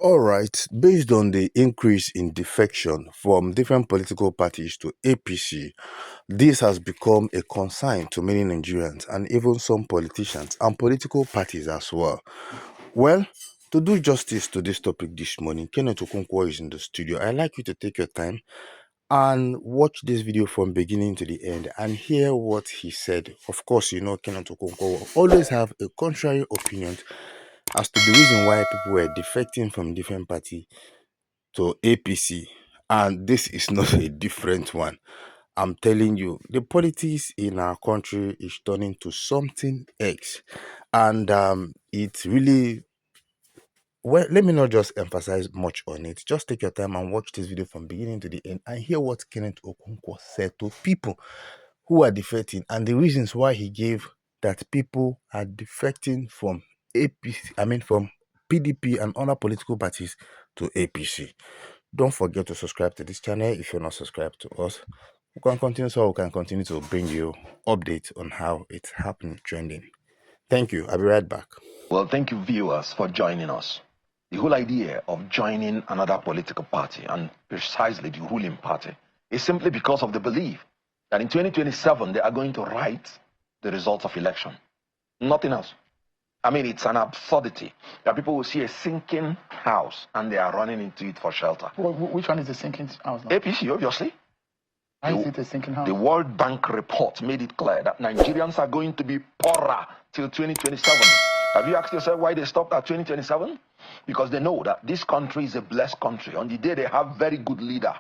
All right, based on the increase in defection from different political parties to APC, this has become a concern to many Nigerians and even some politicians and political parties as well. Well, to do justice to this topic this morning, Kenneth Okonkwo is in the studio. I'd like you to take your time and watch this video from beginning to the end and hear what he said. Of course, you know Kenneth Okonkwo will always have a contrary opinion as to the reason why people were defecting from different party to APC, and this is not a different one. I'm telling you, the politics in our country is turning to something else, and it's really well. Let me not just emphasize much on it. Just take your time and watch this video from beginning to the end and hear what Kenneth Okonkwo said to people who are defecting and the reasons why he gave that people are defecting from APC. I mean, from PDP and other political parties to APC. Don't forget to subscribe to this channel if you're not subscribed to us. We can continue, so we can continue to bring you updates on how it's happening, trending. Thank you. I'll be right back. Well, thank you, viewers, for joining us. The whole idea of joining another political party, and precisely the ruling party, is simply because of the belief that in 2027 they are going to write the results of election. Nothing else. I mean, it's an absurdity that people will see a sinking house and they are running into it for shelter. Well, which one is the sinking house now? APC, obviously. Why is it a sinking house? The World Bank report made it clear that Nigerians are going to be poorer till 2027. Have you asked yourself why they stopped at 2027? Because they know that this country is a blessed country. On the day they have very good leader,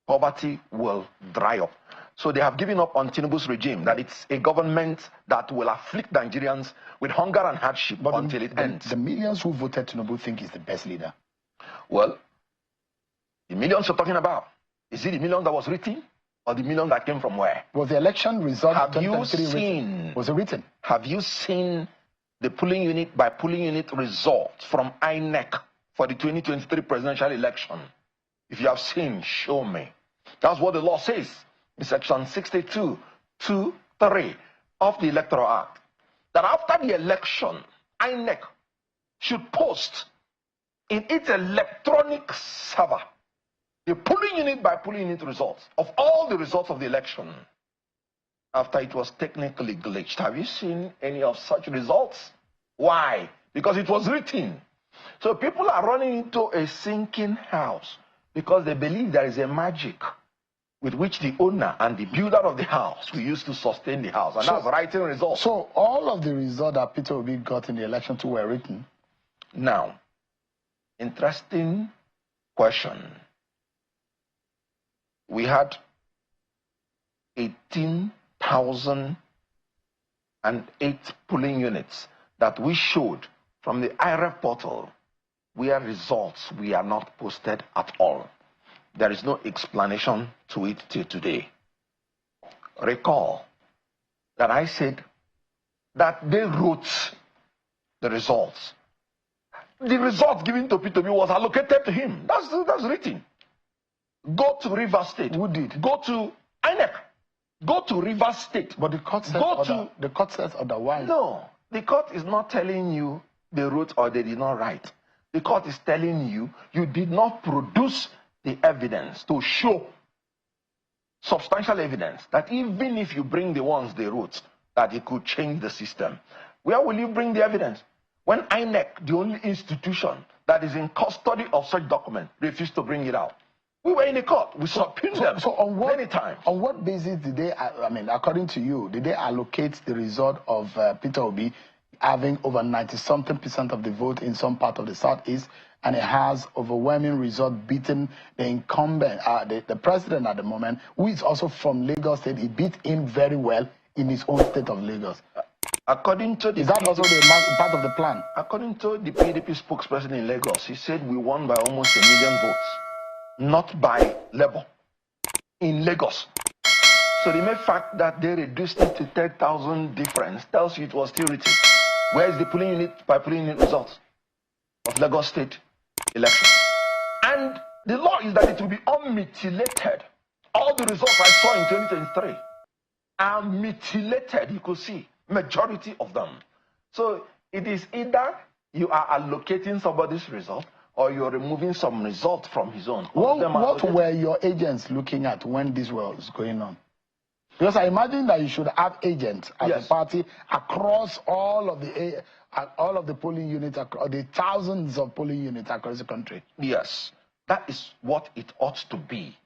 poverty will dry up. So they have given up on Tinubu's regime, that it's a government that will afflict Nigerians with hunger and hardship until it ends. The millions who voted Tinubu think he's the best leader. Well, the millions you're talking about, is it the million that was written or the million that came from where? Was the election result Have you seen? Was it written? Have you seen the polling unit by polling unit results from INEC for the 2023 presidential election? If you have seen, show me. That's what the law says in section 62(2)(3) of the Electoral Act. That after the election, INEC should post in its electronic server the polling unit by polling unit results of all the results of the election after it was technically glitched. Have you seen any of such results? Why? Because it was written. So people are running into a sinking house because they believe there is a magic with which the owner and the builder of the house will use to sustain the house. And that's writing results. So all of the results that Peter Obi got in the election too were written? Now, interesting question. We had 18,008 polling units that we showed from the IREF portal where results were not posted at all. There is no explanation to it till today. Recall that I said that they wrote the results. The results given to Peter was allocated to him. That's written. Go to Rivers State. Who did? Go to INEC. Go to Rivers State. But the court says otherwise. No, the court is not telling you they wrote or they did not write. The court is telling you you did not produce the evidence to show substantial evidence that even if you bring the ones they wrote, that it could change the system. Where will you bring the evidence? When INEC, the only institution that is in custody of such document, refused to bring it out. We were in the court. We subpoenaed them many times. On what basis did they, according to you, did they allocate the result of Peter Obi having over 90-something% of the vote in some part of the Southeast, and it has overwhelming result beating the incumbent, the president at the moment, who is also from Lagos State? He beat him very well in his own state of Lagos. According to the is that PDP, also the part of the plan? According to the PDP spokesperson in Lagos, he said we won by almost 1 million votes. Not by level in Lagos. So the mere fact that they reduced it to 10,000 difference tells you it was still written. Where is the polling unit by polling unit results of Lagos State election? And the law is that it will be unmutilated. All the results I saw in 2023 are mutilated. You could see majority of them. So it is either you are allocating somebody's result or you're removing some result from his own. All What were your agents looking at when this was going on? Because I imagine that you should have agents as a party across all of the polling units, or the thousands of polling units across the country. Yes, that is what it ought to be.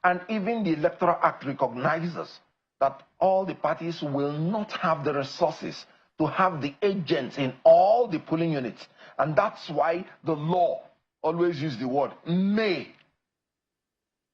And even the Electoral Act recognizes that all the parties will not have the resources to have the agents in all the polling units. And that's why the law always uses the word may.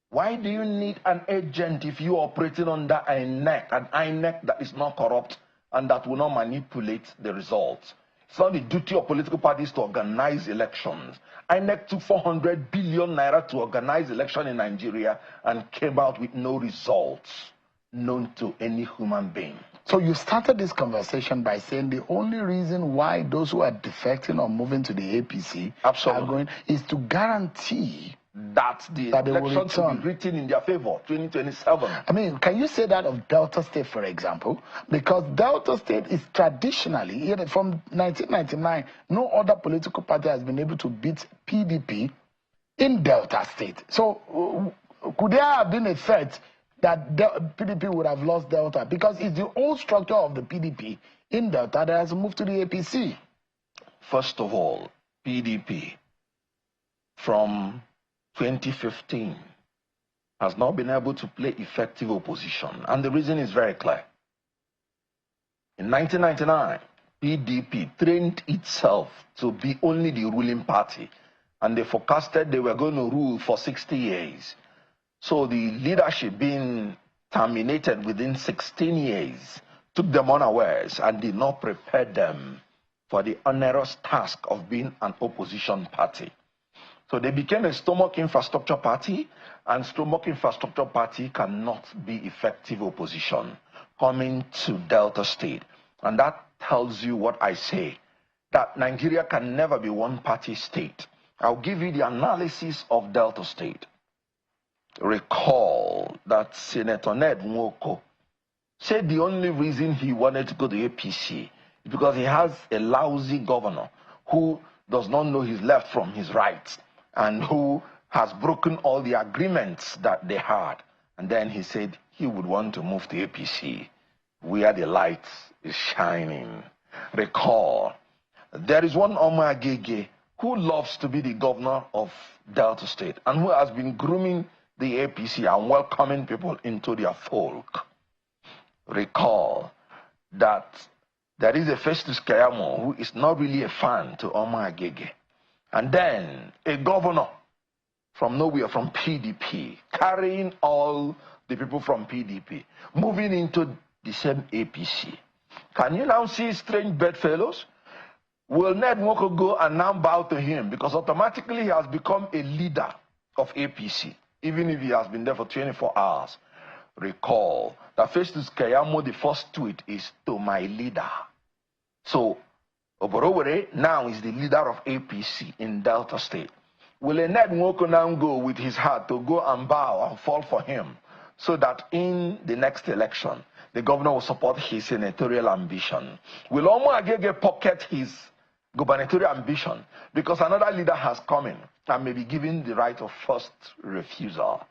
Why do you need an agent if you are operating under an INEC that is not corrupt and that will not manipulate the results? It's not the duty of political parties to organize elections. INEC took 400 billion naira to organize election in Nigeria and came out with no results known to any human being. So you started this conversation by saying the only reason why those who are defecting or moving to the APC are going is to guarantee that the election should be written in their favor, 2027. I mean, can you say that of Delta State, for example? Because Delta State is traditionally, from 1999, no other political party has been able to beat PDP in Delta State. So could there have been a threat that PDP would have lost Delta? Because it's the old structure of the PDP in Delta that has moved to the APC. First of all, PDP from 2015 has not been able to play effective opposition, and the reason is very clear. In 1999, PDP trained itself to be only the ruling party, and they forecasted they were going to rule for 60 years. So the leadership being terminated within 16 years took them unawares and did not prepare them for the onerous task of being an opposition party. So they became a stomach infrastructure party, and stomach infrastructure party cannot be effective opposition coming to Delta State. And that tells you what I say, that Nigeria can never be one party state. I'll give you the analysis of Delta State. Recall that Senator Ned Nwoko said the only reason he wanted to go to APC is because he has a lousy governor who does not know his left from his right, and who has broken all the agreements that they had. And then he said he would want to move to APC, where the light is shining. Recall, there is one Omar Agege who loves to be the governor of Delta State and who has been grooming the APC and welcoming people into their fold. Recall that there is a Festus Kayamo who is not really a fan to Omar Agege. And then a governor from nowhere, from PDP, carrying all the people from PDP, moving into the same APC. Can you now see strange bedfellows? Will Ned Nwoko go and now bow to him? Because automatically he has become a leader of APC, even if he has been there for 24 hours. Recall that Festus Kayamo, the first tweet is "to my leader." So Oborowere now is the leader of APC in Delta State. Will Ned Nwoko now go with his heart to go and bow and fall for him, so that in the next election, the governor will support his senatorial ambition? Will Omo Agege pocket his gubernatorial ambition because another leader has come in and may be given the right of first refusal?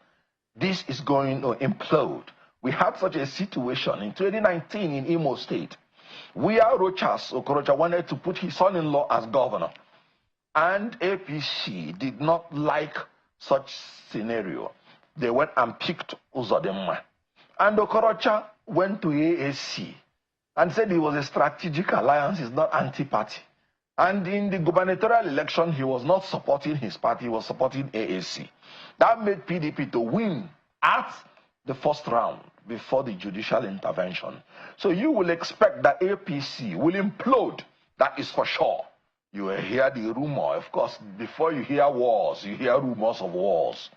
This is going to implode. We had such a situation in 2019 in Imo State, where Rochas Okorocha wanted to put his son-in-law as governor, and APC did not like such scenario. They went and picked Uzodinma, and Okorocha went to AAC and said it was a strategic alliance, it's not anti-party. And in the gubernatorial election, he was not supporting his party, he was supporting AAC. That made PDP to win at the first round before the judicial intervention. So you will expect that APC will implode. That is for sure. You will hear the rumor. Of course, before you hear wars, you hear rumors of wars.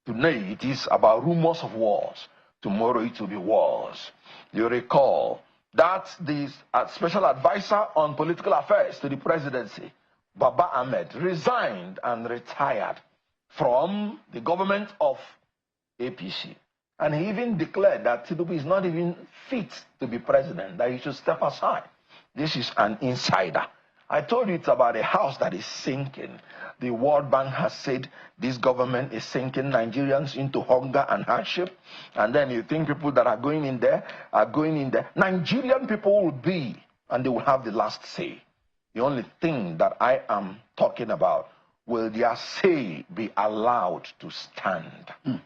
Today, it is about rumors of wars. Tomorrow, it will be wars. You recall that the special advisor on political affairs to the presidency, Baba Ahmed, resigned and retired from the government of APC. And he even declared that Tinubu is not even fit to be president, that he should step aside. This is an insider. I told you it's about a house that is sinking. The World Bank has said this government is sinking Nigerians into hunger and hardship. And then you think people that are going in there are going in there. Nigerian people will be, and they will have the last say. The only thing that I am talking about, will their say be allowed to stand?